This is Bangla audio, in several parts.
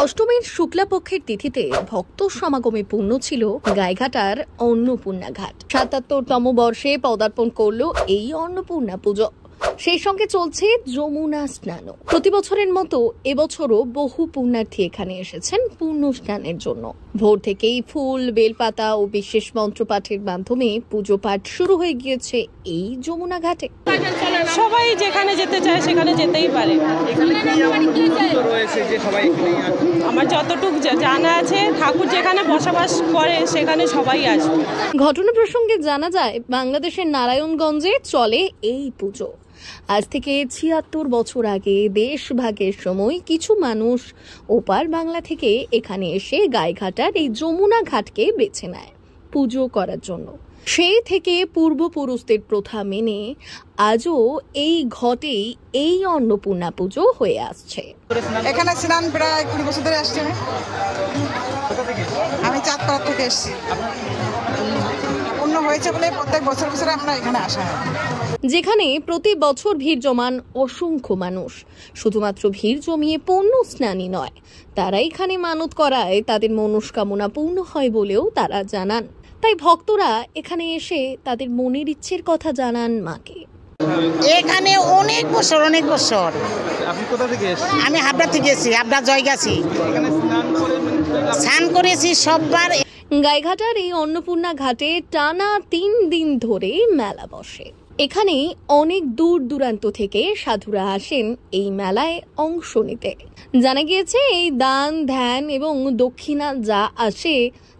অষ্টমীর শুক্লাপক্ষের তিথিতে ভক্ত সমাগমে পূর্ণ ছিল গাইঘাটার অন্নপূর্ণা ঘাট। ৭৭তম বর্ষে পদার্পণ করল এই অন্নপূর্ণা পুজো। সেই সঙ্গে চলছে যমুনা স্নানও। প্রতি বছরের মতো এবছরও বহু পুণ্যার্থী এখানে এসেছেন পূর্ণ স্নানের জন্য। ভোর থেকেই ফুল, বেলপাতা ও বিশেষ মন্ত্রপাঠের মাধ্যমে পুজো পাঠ শুরু হয়ে গিয়েছে এই যমুনা ঘাটে। সবাই যেখানে যেতে চায় সেখানে যেতেই পারে। আমার যতটুকু জানা আছে, ঠাকুর যেখানে বসবাস করে সেখানে সবাই আসবে। ঘটনা প্রসঙ্গে জানা যায়, বাংলাদেশের নারায়ণগঞ্জে চলে এই পুজো। আজ থেকে ৭৬ বছর আগে দেশভাগের সময় কিছু মানুষ ওপার বাংলা থেকে এখানে এসে গাইঘাটার এই যমুনা ঘাটকে বেছে নেয় পুজো করার জন্য। সেই থেকে পূর্বপুরুষদের প্রথা মেনে আজও এই ঘটেই এই অন্নপূর্ণা পুজো হয়ে আসছে। এখানে স্নান প্রায় ২০ বছর ধরে আসছে। আমি চাঁদপাড়া থেকে এসেছি। পূর্ণ হয়েছে বলে প্রত্যেক বছর বছর আমরা এখানে আসা হয়। যেখানে প্রতি বছর ভিড় জমান অসংখ্য মানুষ। শুধুমাত্র ভিড় জমিয়ে পূর্ণ স্নানই নয়, তারা এখানে মানত করায় তাদের মনস্কামনা পূর্ণ হয় বলেও তারা জানান। তাই ভক্তরা এখানে এসে তাদের মনের ইচ্ছের কথা জানান মাকে। এখানে অনেক বছর আপনি কোথা থেকে এসেছেন? আমি হাবড়া থেকে এসেছি, হাবড়া জয়গাছি। এখানে স্নান করেছি সববার। গাইঘাটার এই অন্নপূর্ণা ঘাটে টানা ৩ দিন ধরে মেলা বসে। এখানে অনেক দূর দূরান্ত থেকে সাধুরা আসেন এই মেলায় অংশ নিতে। জানা গিয়েছে এই দান, ধ্যান এবং দক্ষিণা যা আসে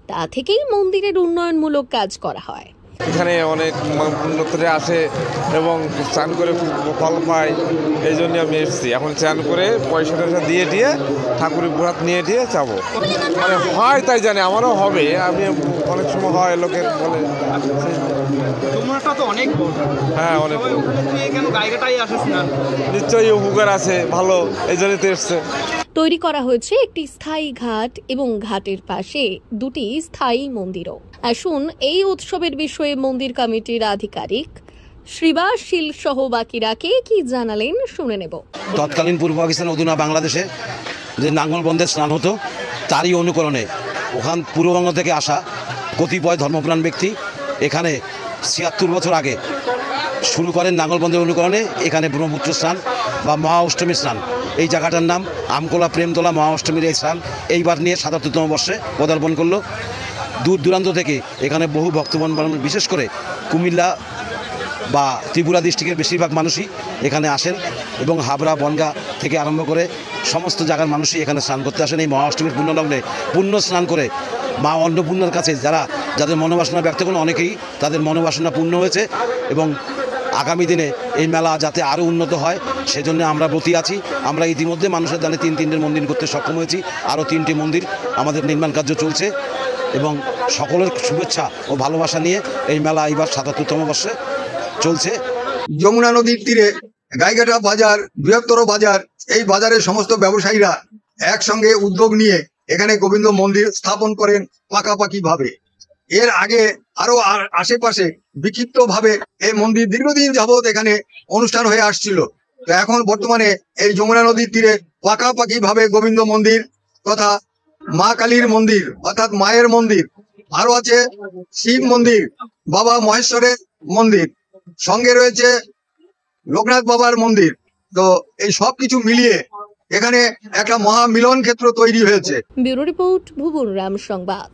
তা থেকেই মন্দিরের উন্নয়নমূলক কাজ করা হয়। এখানে অনেক পুণ্যত্রে আসে এবং স্নান করে ফল পায়, এই জন্য আমি এসেছি। এখন স্নান করে পয়সা দিয়ে ঠাকুরের ঘোরাত নিয়ে যাবো। মানে হয় তাই জানে, আমারও হবে। আমি অনেক সময় হয় লোকের বলে অনেক হ্যাঁ অনেক নিশ্চয়ই উপকার আছে, ভালো, এই জন্যই তো এসছে। তৈরি করা হয়েছে একটি স্থায়ী ঘাট এবং ঘাটের পাশে 2টি স্থায়ী মন্দিরও। আসুন এই উৎসবের বিষয়ে মন্দির কমিটির আধিকারিক শ্রীবাস শীল সহ বাকিরা কি জানালেন শুনে নেব। তৎকালীন পূর্ব পাকিস্তান অধুনা বাংলাদেশে যে নাঙ্গলবন্ধে স্নান হতো, তারই অনুকরণে ওখান পূর্ববঙ্গ থেকে আসা কতিপয় ধর্মপ্রাণ ব্যক্তি এখানে ৭৬ বছর আগে শুরু করেন নাঙ্গলবন্ধের অনুকরণে এখানে ব্রহ্মপুত্র স্নান বা মহা অষ্টমী স্নান। এই জায়গাটার নাম আমকোলা প্রেমতলা মহা অষ্টমীর এই স্নান এইবার নিয়ে ৭৭তম বর্ষে পদার্পণ করলো। দূর দূরান্ত থেকে এখানে বহু ভক্তগণ, বিশেষ করে কুমিল্লা বা ত্রিপুরা ডিস্ট্রিক্টের বেশিরভাগ মানুষই এখানে আসেন এবং হাবড়া, বনগাঁ থেকে আরম্ভ করে সমস্ত জায়গার মানুষই এখানে স্নান করতে আসেন। এই মহা অষ্টমীর পুণ্যলগ্নে পুণ্য স্নান করে মা অন্নপূর্ণার কাছে যাদের মনোবাসনা ব্যক্ত করেন, অনেকেই তাদের মনোবাসনা পূর্ণ হয়েছে এবং আগামী দিনে এই মেলা যাতে আরও উন্নত হয় সেজন্য আমরা ব্রতী আছি। আমরা ইতিমধ্যে মানুষের দানে 3টি মন্দির করতে সক্ষম হয়েছি। আরও 3টি মন্দির আমাদের নির্মাণ কার্য চলছে এবং সকলের শুভেচ্ছা ও ভালোবাসা নিয়ে এই মেলা এবার ৭৭তম বর্ষে চলছে। যমুনা নদীর তীরে গাইঘাটা বাজার বৃহত্তর বাজার। এই বাজারের সমস্ত ব্যবসায়ীরা একসঙ্গে উদ্যোগ নিয়ে এখানে গোবিন্দ মন্দির স্থাপন করেন পাকাপাকি ভাবে। এর আগে আরো আশেপাশে বিক্ষিপ্ত ভাবে এই মন্দির দীর্ঘদিন যাবৎ এখানে অনুষ্ঠান হয়ে আসছিল। তো এখন বর্তমানে এই যমুনা নদীর তীরে পাকাপাকি ভাবে গোবিন্দ মন্দির তথা মা কালীর মন্দির অর্থাৎ মায়ের মন্দির, আরো আছে শিব মন্দির, বাবা মহেশ্বরের মন্দির, সঙ্গে রয়েছে লোকনাথ বাবার মন্দির। তো এই সব কিছু মিলিয়ে এখানে একটা মহা মিলন ক্ষেত্র তৈরি হয়েছে। ব্যুরো রিপোর্ট, ভুবন রাম সংবাদ।